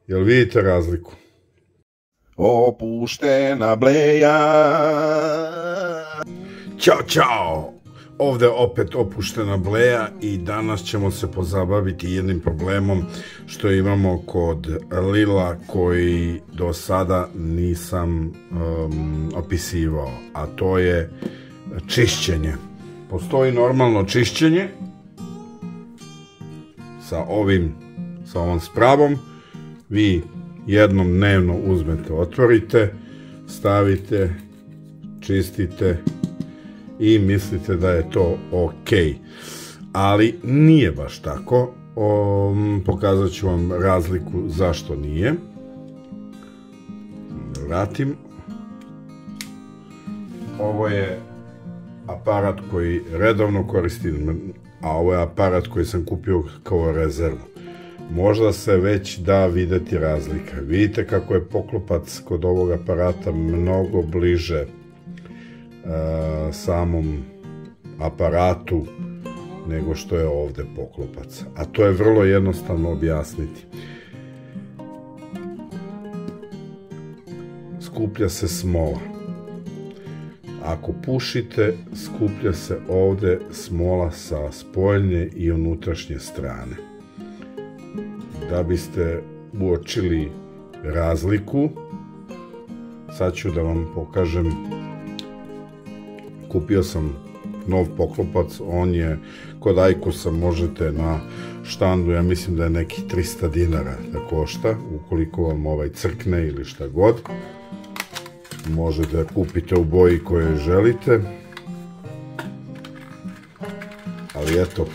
Jel vidite razliku? Opuštena bleja. Ćao! Ovde opet opuštena bleja i danas ćemo se pozabaviti jednim problemom što imamo kod Lila koji do sada nisam opisivao, a to je čišćenje. Postoji normalno čišćenje sa ovom spravom. Vi jednom dnevno uzmete, otvorite, stavite, čistite i mislite da je to ok. Ali nije baš tako. Pokazat ću vam razliku zašto nije. Vratim. Ovo je aparat koji redovno koristim, a ovo je aparat koji sam kupio kao rezervu. Možda se već da videti razlika. Vidite kako je poklopac kod ovog aparata mnogo bliže samom aparatu nego što je ovde poklopac. A to je vrlo jednostavno objasniti. Skuplja se smola. Ako pušite, skuplja se ovde smola sa spoljne i unutrašnje strane. Da biste uočili razliku, sad ću da vam pokažem. Kupio sam nov poklopac, on je kod Ajkusa, možete na štandu, ja mislim da je nekih 300 dinara da košta, ukoliko vam ovaj crkne ili šta god. Možete da kupite u boji koje želite. Ali eto,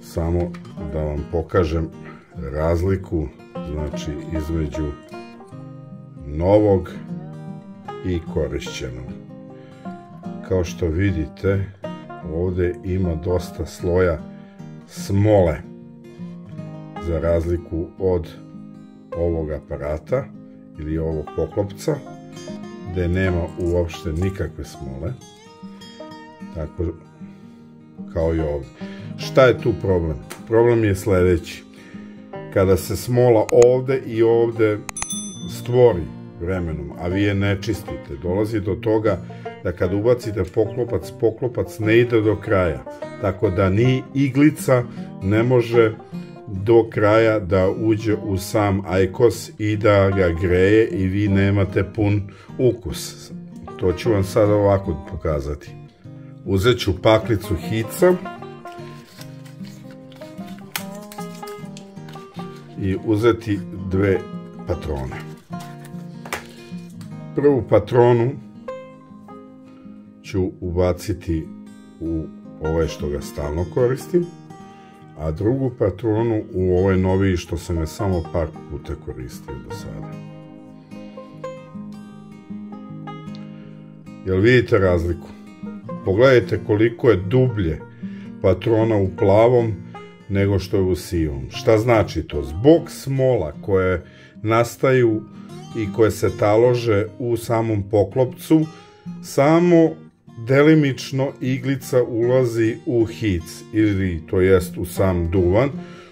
samo da vam pokažem razliku, znači između novog i korišćenog. Kao što vidite, ovde ima dosta sloja smole, za razliku od ovog aparata ili ovog poklopca, gde nema uopšte nikakve smole, tako kao i ovde. Šta je tu problem? Problem je sledeći. Kada se smola ovde i ovde stvori vremenom, a vi je ne čistite, dolazi do toga da kad ubacite poklopac ne ide do kraja, tako da ni iglica ne može do kraja da uđe u sam ajkos i da ga greje i vi nemate pun ukus. To ću vam sad ovako pokazati. Uzet ću paklicu hica i uzeti dve patrone. Prvu patronu ću ubaciti u ovaj što ga stalno koristim, a drugu patronu u ovaj noviji što sam ga samo par puta koristio do sada. Jel vidite razliku? Pogledajte koliko je dublje patrona u plavom nego što je u sivom. Šta znači to? Zbog smola koje nastaju i koje se talože u samom poklopcu, samo delimično iglica ulazi u hic, ili to jest u sam duvan,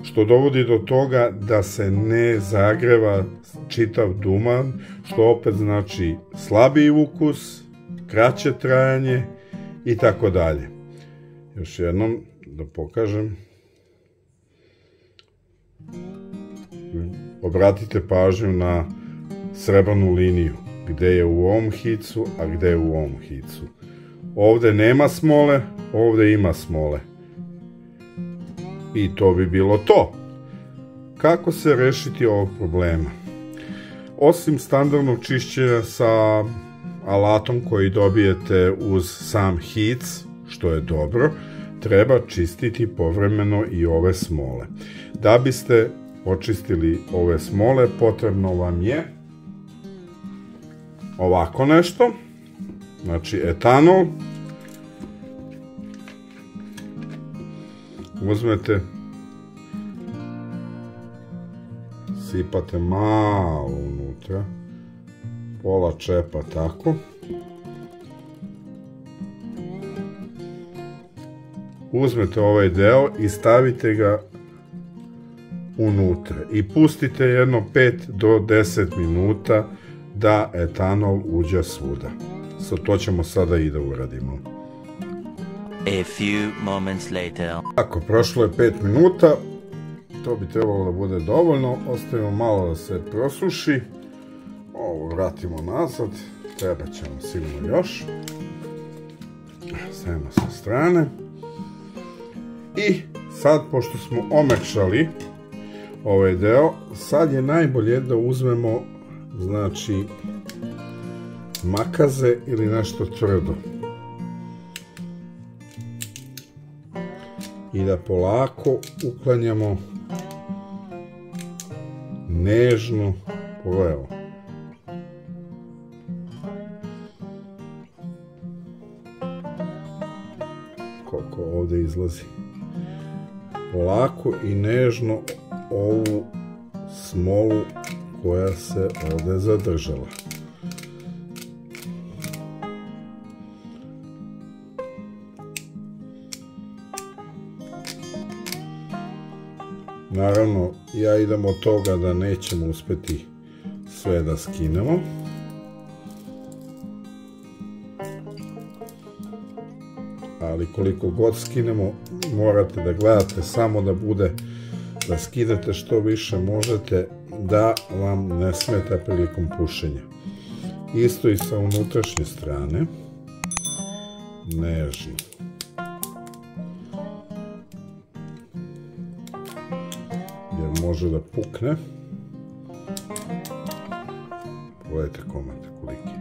što dovodi do toga da se ne zagreva čitav duvan, što opet znači slabiji ukus, kraće trajanje i tako dalje. Još jednom da pokažem. Obratite pažnju na srebrnu liniju, gde je u ovom hicu, a gde je u ovom hicu. Ovde nema smole, ovde ima smole. I to bi bilo to. Kako se rešiti ovog problema? Osim standardnog čišćenja sa alatom koji dobijete uz sam hic, što je dobro, treba čistiti povremeno i ove smole. Da biste očistili ove smole, potrebno vam je ovako nešto, znači etanol. Uzmete, sipate malo unutra, pola čepa tako. Uzmete ovaj deo i stavite ga unutra i pustite jedno 5 do 10 minuta da etanol uđe svuda. To ćemo sada i da uradimo. A few moments later. Tako, prošlo je 5 minuta, to bi trebalo da bude dovoljno, ostavimo malo da se prosuši, ovo vratimo nazad, treba ćemo sigurno još, stavimo sa strane i sad, pošto smo omekšali ovaj deo, sad je najbolje da uzmemo, znači, makaze ili nešto tvrdo i da polako uklanjamo nežno, pogledajmo, koliko ovde izlazi, polako i nežno ovu smolu koja se ovde zadržala. Naravno, ja idem od toga da nećemo uspeti sve da skinemo. Ali koliko god skinemo, morate da gledate samo da bude, da skidate što više možete, da vam ne smeta prilikom pušenja. Isto i sa unutrašnje strane. Nežno. Jer može da pukne. Pogledajte komad koliki.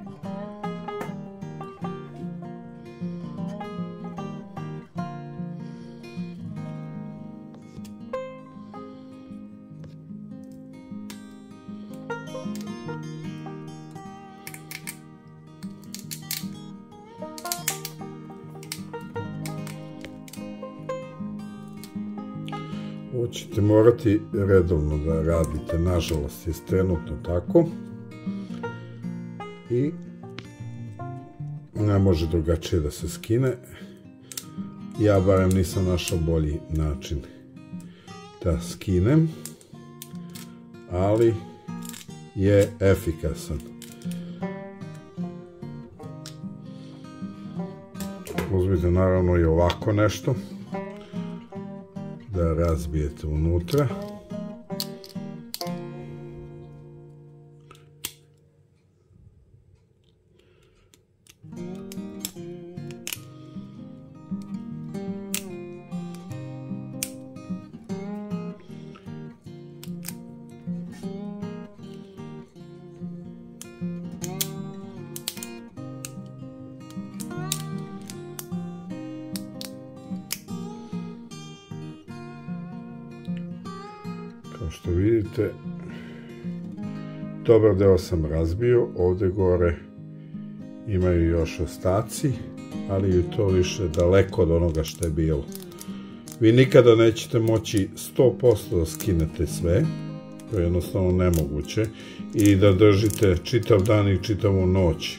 Ovo ćete morati redovno da radite, nažalost je trenutno tako i ne može drugačije da se skine. Ja barem nisam našao bolji način da skinem, ali je efikasan. Uzmite naravno i ovako nešto da razbijete unutra. Kao što vidite, dobar deo sam razbio, ovde gore imaju još ostaci, ali je to više daleko od onoga što je bilo. Vi nikada nećete moći 100% da skinete sve, to je jednostavno nemoguće, i da držite čitav dan i čitavu noć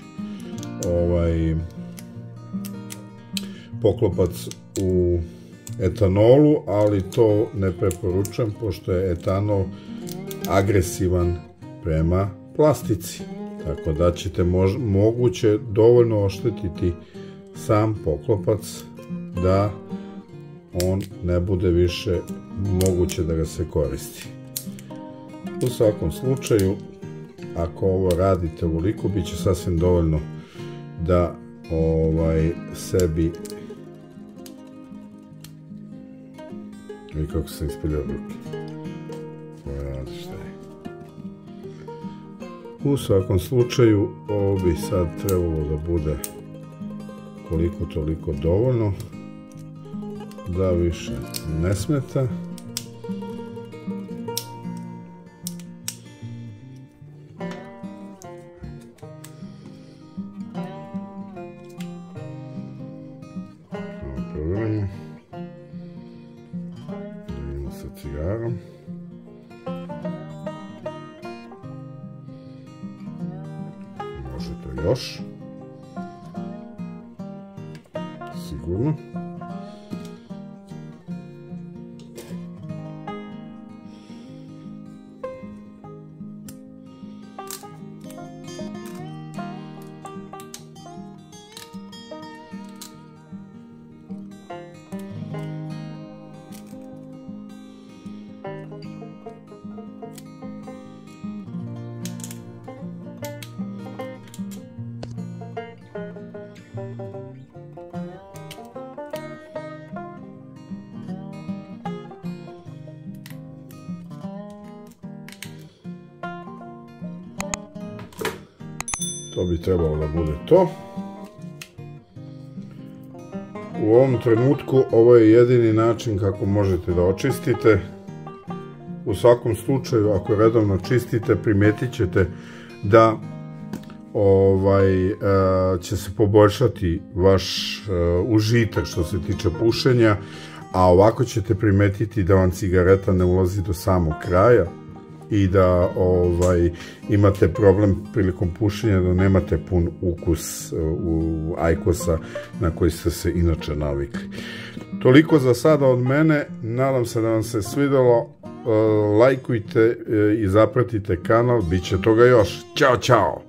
poklopac u etanolu, ali to ne preporučujem, pošto je etanol agresivan prema plastici. Tako da ćete moguće dovoljno oštetiti sam poklopac da on ne bude više moguće da ga se koristi. U svakom slučaju, ako ovo radite ovoliko, bit će sasvim dovoljno da sebi, i kako se ispeljao ruke. U svakom slučaju, ovo bi sad trebalo da bude koliko toliko dovoljno, da više ne smeta. Provjerimo. Idemo sa cigarom. Može to još. Sigurno. To bi trebalo da bude to. U ovom trenutku ovo je jedini način kako možete da očistite. U svakom slučaju, ako redovno čistite, primetit ćete da će se poboljšati vaš užitak što se tiče pušenja, a ovako ćete primetiti da vam cigareta ne ulazi do samog kraja i da imate problem prilikom pušenja, da nemate pun ukus ajkosa na koji ste se inače navikli. Toliko za sada od mene, nadam se da vam se svidelo, lajkujte i zapratite kanal, bit će toga još. Ćao, čao!